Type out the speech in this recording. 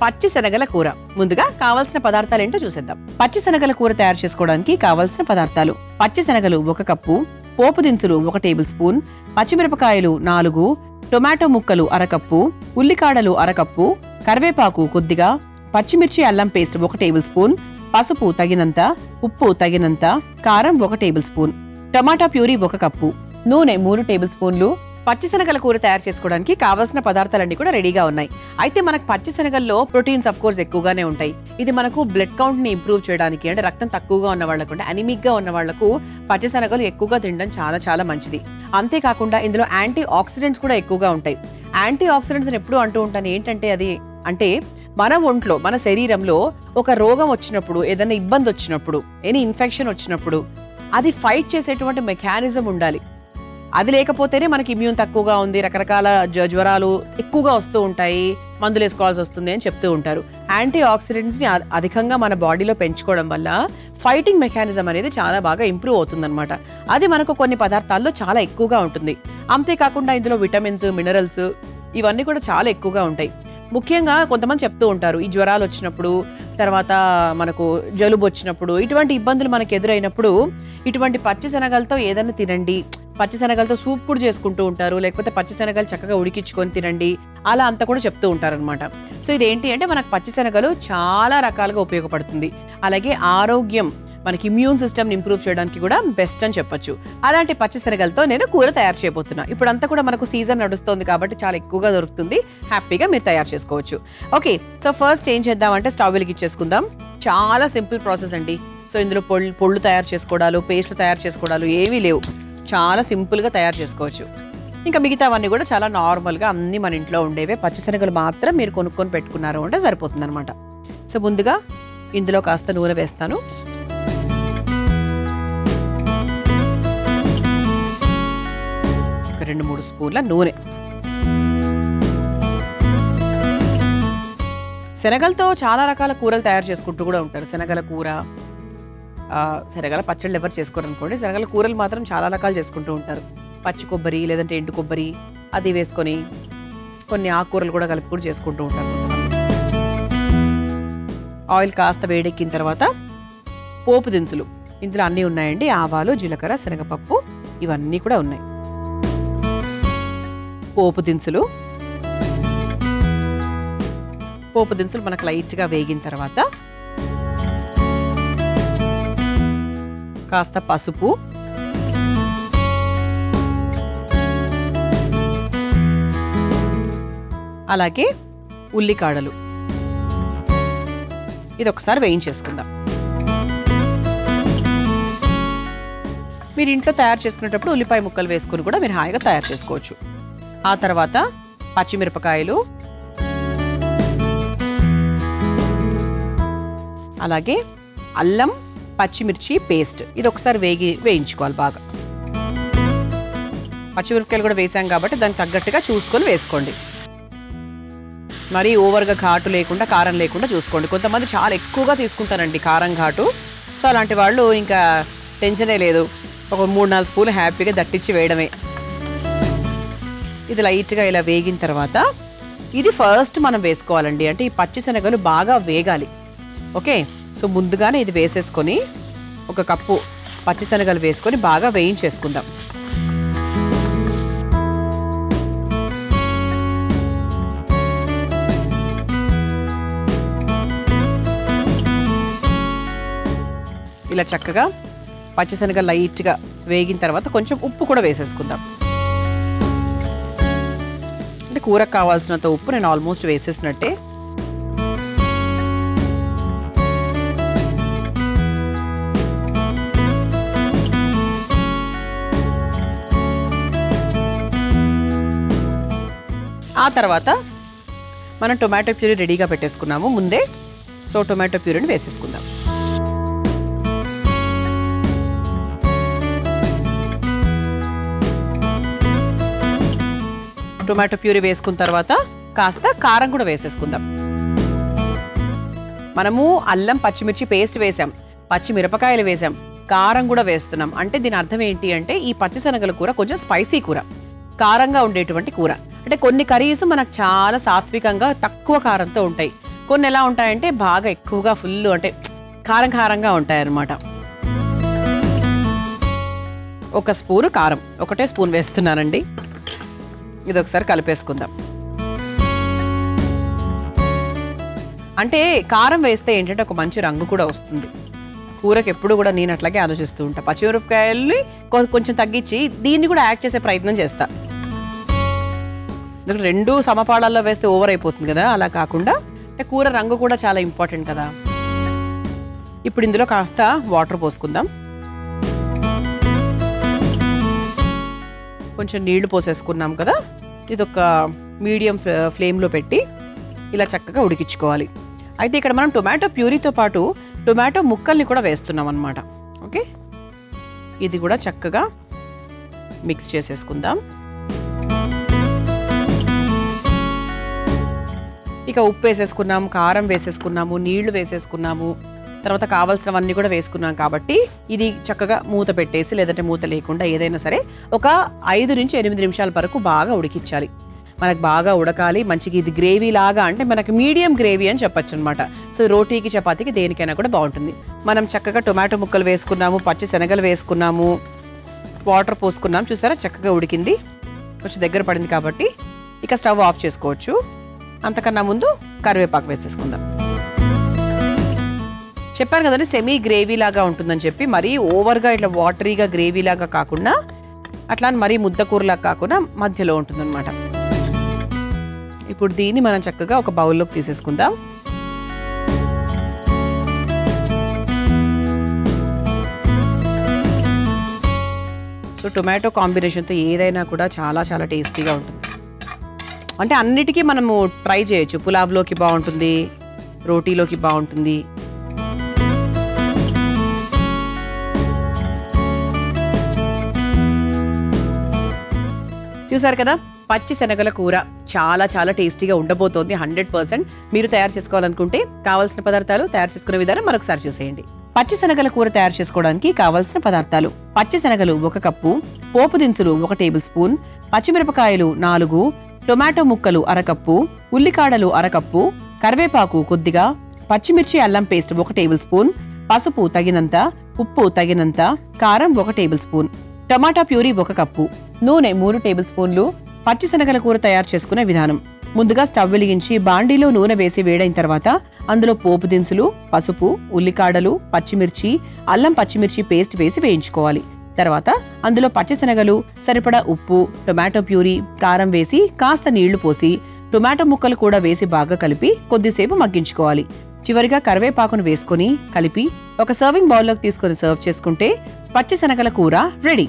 పచ్చి శనగల కూర. ముందుగా కావాల్సిన పదార్థాలు ఏంటో చూసేద్దాం. పచ్చి శనగల కూర తయారు చేసుకోవడానికి కావాల్సిన పదార్థాలు: పచ్చి శనగలు 1 కప్పు, పోపు దినుసులు 1 టేబుల్ స్పూన్, పచ్చిమిరపకాయలు 4, టొమాటో ముక్కలు 1/2 కప్పు, ఉల్లికాడలు 1/2 కప్పు, కరివేపాకు కొద్దిగా, పచ్చిమిర్చి అల్లం పేస్ట్ 1 టేబుల్ స్పూన్, పసుపు తగినంత, ఉప్పు తగినంత, కారం 1 table spoon, tomato puree 1 cup, నూనె 3 టేబుల్ స్పూన్లు. పచ్చిశనగల కూర తయారు చేసుకోవడానికి కావాల్సిన పదార్థాలన్నీ కూడా రెడీగా ఉన్నాయి. అయితే మనకు పచ్చిశనగల్లో ప్రోటీన్స్ ఆఫ్ కోర్స్ ఎక్కువగానే ఉంటాయి. ఇది మనకు బ్లడ్ కౌంట్ ని ఇంప్రూవ్ చేయడానికి, అంటే రక్తం తక్కువగా ఉన్న వాళ్ళకు, అంటే అనిమిక్ గా ఉన్న వాళ్లకు పచ్చిశనగలు ఎక్కువగా తినడం చాలా చాలా మంచిది. అంతేకాకుండా ఇందులో యాంటీ ఆక్సిడెంట్స్ కూడా ఎక్కువగా ఉంటాయి. యాంటీ ఆక్సిడెంట్స్ అని ఎప్పుడు అంటూ ఉంటాను. ఏంటంటే అది అంటే మన ఒంట్లో, మన శరీరంలో ఒక రోగం వచ్చినప్పుడు, ఏదైనా ఇబ్బంది వచ్చినప్పుడు, ఎనీ ఇన్ఫెక్షన్ వచ్చినప్పుడు అది ఫైట్ చేసేటువంటి మెకానిజం ఉండాలి. అది లేకపోతేనే మనకి ఇమ్యూన్ తక్కువగా ఉంది, రకరకాల జ్వరాలు ఎక్కువగా వస్తూ ఉంటాయి, మందులు వేసుకోవాల్సి వస్తుంది అని చెప్తూ ఉంటారు. యాంటీ ఆక్సిడెంట్స్ ని అధికంగా మన బాడీలో పెంచుకోవడం వల్ల ఫైటింగ్ మెకానిజం అనేది చాలా బాగా ఇంప్రూవ్ అవుతుందన్నమాట. అది మనకు కొన్ని పదార్థాల్లో చాలా ఎక్కువగా ఉంటుంది. అంతేకాకుండా ఇందులో విటమిన్స్, మినరల్స్ ఇవన్నీ కూడా చాలా ఎక్కువగా ఉంటాయి. ముఖ్యంగా కొంతమంది చెప్తూ ఉంటారు, ఈ జ్వరాలు వచ్చినప్పుడు, తర్వాత మనకు జలుబు వచ్చినప్పుడు, ఇటువంటి ఇబ్బందులు మనకు ఎదురైనప్పుడు ఇటువంటి పచ్చిశనగలతో ఏదైనా తినండి, పచ్చిశనగలతో సూప్ కూడా చేసుకుంటూ ఉంటారు, లేకపోతే పచ్చిశనగలు చక్కగా ఉడికించుకొని తినండి, అలా అంతా కూడా చెప్తూ ఉంటారనమాట. సో ఇదేంటి అంటే మనకు పచ్చిశనగలు చాలా రకాలుగా ఉపయోగపడుతుంది. అలాగే ఆరోగ్యం, మనకి ఇమ్యూన్ సిస్టమ్ ఇంప్రూవ్ చేయడానికి కూడా బెస్ట్ అని చెప్పొచ్చు. అలాంటి పచ్చిశనగలతో నేను కూర తయారు చేయబోతున్నా. ఇప్పుడంతా కూడా మనకు సీజన్ నడుస్తుంది కాబట్టి చాలా ఎక్కువగా దొరుకుతుంది, హ్యాపీగా మీరు తయారు చేసుకోవచ్చు. ఓకే, సో ఫస్ట్ ఏం చేద్దామంటే స్టవ్ వెలిగించేసుకుందాం. చాలా సింపుల్ ప్రాసెస్ అండి. సో ఇందులో పొళ్ళు తయారు చేసుకోవడాలు, పేస్ట్లు తయారు చేసుకోవడాలు ఏమీ లేవు, చాలా సింపుల్గా తయారు చేసుకోవచ్చు. ఇంకా మిగతావన్నీ కూడా చాలా నార్మల్గా అన్నీ మన ఇంట్లో ఉండేవే. పచ్చిశనగలు మాత్రం మీరు కొనుక్కొని పెట్టుకున్నారు అంటే సరిపోతుంది అనమాట. సో ముందుగా ఇందులో కాస్త నూనె వేస్తాను. ఒక 2-3 స్పూన్ల నూనె. శనగలతో చాలా రకాల కూరలు తయారు చేసుకుంటూ కూడా ఉంటారు. శనగల కూర, శనగల పచ్చళ్ళు ఎవరు చేసుకోరనుకోండి, శనగల కూరలు మాత్రం చాలా రకాలు చేసుకుంటూ ఉంటారు. పచ్చి కొబ్బరి లేదంటే ఎండు కొబ్బరి అది వేసుకొని కొన్ని ఆకుకూరలు కూడా కలిపి కూడా చేసుకుంటూ ఉంటారు. ఆయిల్ కాస్త వేడెక్కిన తర్వాత పోపు దినుసులు ఇందులో అన్నీ ఉన్నాయండి. ఆవాలు, జీలకర్ర, శనగపప్పు ఇవన్నీ కూడా ఉన్నాయి. పోపు దినుసులు మనకు లైట్గా వేగిన తర్వాత కాస్త పసుపు, అలాగే ఉల్లికాడలు, ఇది ఒకసారి వేయించేసుకుందాం. మీరు ఇంట్లో తయారు చేసుకునేటప్పుడు ఉల్లిపాయ ముక్కలు వేసుకుని కూడా మీరు హాయిగా తయారు చేసుకోవచ్చు. ఆ తర్వాత పచ్చిమిరపకాయలు, అలాగే అల్లం పచ్చిమిర్చి పేస్ట్, ఇది ఒకసారి వేయించుకోవాలి బాగా. పచ్చిమిరపకాయలు కూడా వేసాం కాబట్టి దానికి తగ్గట్టుగా చూసుకొని వేసుకోండి. మరీ ఓవర్గా ఘాటు లేకుండా, కారం లేకుండా చూసుకోండి. కొంతమంది చాలా ఎక్కువగా తీసుకుంటారండి కారం, ఘాటు. సో అలాంటి వాళ్ళు ఇంకా టెన్షనే లేదు, ఒక 3-4 స్పూన్లు హ్యాపీగా దట్టించి వేయడమే. ఇది లైట్గా ఇలా వేగిన తర్వాత ఇది ఫస్ట్ మనం వేసుకోవాలండి. అంటే ఈ పచ్చిశనగలు బాగా వేగాలి. ఓకే, సో ముందుగానే ఇది వేసేసుకొని 1 కప్పు పచ్చిశనగలు వేసుకొని బాగా వేయించేసుకుందాం. ఇలా చక్కగా పచ్చిశనగలు లైట్గా వేగిన తర్వాత కొంచెం ఉప్పు కూడా వేసేసుకుందాం. అంటే కూరకు కావాల్సినంత ఉప్పు నేను ఆల్మోస్ట్ వేసేసినట్టే. ఆ తర్వాత మనం టొమాటో ప్యూరీ రెడీగా పెట్టేసుకున్నాము ముందే. సో టొమాటో ప్యూరీని వేసేసుకుందాం. టొమాటో ప్యూరీ వేసుకున్న తర్వాత కాస్త కారం కూడా వేసేసుకుందాం. మనము అల్లం పచ్చిమిర్చి పేస్ట్ వేసాం, పచ్చిమిరపకాయలు వేసాం, కారం కూడా వేస్తున్నాం. అంటే దీని అర్థం ఏంటి అంటే ఈ పచ్చిశనగల కూర కొంచెం స్పైసీ కూర, కారంగా ఉండేటువంటి కూర. అంటే కొన్ని కర్రీస్ మనకు చాలా సాత్వికంగా తక్కువ కారంతో ఉంటాయి, కొన్ని ఎలా ఉంటాయంటే బాగా ఎక్కువగా ఫుల్ అంటే కారం కారంగా ఉంటాయన్నమాట. ఒక స్పూను కారం, ఒకటే స్పూన్ వేస్తున్నానండి. ఇది ఒకసారి కలిపేసుకుందాం. అంటే కారం వేస్తే ఏంటంటే ఒక మంచి రంగు కూడా వస్తుంది కూరకి. ఎప్పుడు కూడా నేను అట్లాగే ఆలోచిస్తూ ఉంటా. పచ్చిమిరపకాయల్ని కొంచెం తగ్గించి దీన్ని కూడా యాడ్ చేసే ప్రయత్నం చేస్తా. రెండు సమపాళాల్లో వేస్తే ఓవర్ అయిపోతుంది కదా, అలా కాకుండా అంటే కూర రంగు కూడా చాలా ఇంపార్టెంట్ కదా. ఇప్పుడు ఇందులో కాస్త వాటర్ పోసుకుందాం. కొంచెం నీళ్లు పోసేసుకున్నాం కదా. ఇది ఒక మీడియం ఫ్లేమ్లో పెట్టి ఇలా చక్కగా ఉడికించుకోవాలి. అయితే ఇక్కడ మనం టొమాటో ప్యూరీతో పాటు టొమాటో ముక్కల్ని కూడా వేస్తున్నాం అన్నమాట. ఓకే, ఇది కూడా చక్కగా మిక్స్ చేసేసుకుందాం. ఇక ఉప్పు వేసేసుకున్నాం, కారం వేసేసుకున్నాము, నీళ్లు వేసేసుకున్నాము, తర్వాత కావాల్సినవన్నీ కూడా వేసుకున్నాం. కాబట్టి ఇది చక్కగా మూత పెట్టేసి, లేదంటే మూత లేకుండా ఏదైనా సరే ఒక 5 నుంచి 8 నిమిషాల వరకు బాగా ఉడికించాలి. మనకు బాగా ఉడకాలి మంచిగా. ఇది గ్రేవీ లాగా అంటే మనకి మీడియం గ్రేవీ అని చెప్పచ్చు అనమాట. సో రోటీకి చపాతీకి దేనికైనా కూడా బాగుంటుంది. మనం చక్కగా టొమాటో ముక్కలు వేసుకున్నాము, పచ్చి శనగలు వేసుకున్నాము, వాటర్ పోసుకున్నాం. చూసారా చక్కగా ఉడికింది, కొంచెం దగ్గర పడింది. కాబట్టి ఇక స్టవ్ ఆఫ్ చేసుకోవచ్చు. అంతకన్నా ముందు కరివేపాకు వేసేసుకుందాం. చెప్పాను కదండి సెమీ గ్రేవీ లాగా ఉంటుందని చెప్పి. మరీ ఓవర్గా ఇట్లా వాటరీగా గ్రేవీ లాగా కాకుండా, అట్లా మరీ ముద్దకూరలాగా కాకుండా మధ్యలో ఉంటుందన్నమాట. ఇప్పుడు దీన్ని మనం చక్కగా ఒక బౌల్లోకి తీసేసుకుందాం. సో టొమాటో కాంబినేషన్తో ఏదైనా కూడా చాలా చాలా టేస్టీగా ఉంటుంది. అంటే అన్నిటికీ మనము ట్రై చేయొచ్చు. పులావ్లోకి బాగుంటుంది, రోటీలోకి బాగుంటుంది. చూసారు కదా, పచ్చి శనగల కూర చాలా చాలా టేస్టీగా ఉండబోతోంది. 100%. మీరు తయారు చేసుకోవాలనుకుంటే కావాల్సిన పదార్థాలు, తయారు చేసుకునే విధానం మరొకసారి చూసేయండి. పచ్చి శనగల కూర తయారు చేసుకోవడానికి కావాల్సిన పదార్థాలు: పచ్చి శనగలు 1 కప్పు, పోపు దినుసులు 1 టేబుల్ స్పూన్, పచ్చిమిరపకాయలు 4, టొమాటో ముక్కలు 1/2 కప్పు, ఉల్లికాడలు 1/2 కప్పు, కరివేపాకు కొద్దిగా, పచ్చిమిర్చి అల్లం పేస్ట్ 1 టేబుల్ స్పూన్, పసుపు తగినంత, ఉప్పు తగినంత, కారం 1 టేబుల్ స్పూన్, టమాటా ప్యూరీ 1 కప్పు, నూనె 3 టేబుల్ స్పూన్లు. పచ్చి శనగల కూర తయారు చేసుకునే విధానం: ముందుగా స్టవ్ వెలిగించి బాండీలో నూనె వేసి వేడైన తర్వాత అందులో పోపు దినుసులు, పసుపు, ఉల్లికాడలు, పచ్చిమిర్చి, అల్లం పచ్చిమిర్చి పేస్ట్ వేసి వేయించుకోవాలి. తర్వాత అందులో పచ్చిశనగలు, సరిపడా ఉప్పు, టొమాటో ప్యూరీ, కారం వేసి కాస్త నీళ్లు పోసి టొమాటో ముక్కలు కూడా వేసి బాగా కలిపి కొద్దిసేపు మగ్గించుకోవాలి. చివరిగా కరివేపాకును వేసుకొని కలిపి ఒక సర్వింగ్ బౌల్లోకి తీసుకొని సర్వ్ చేసుకుంటే పచ్చి శనగల కూర రెడీ.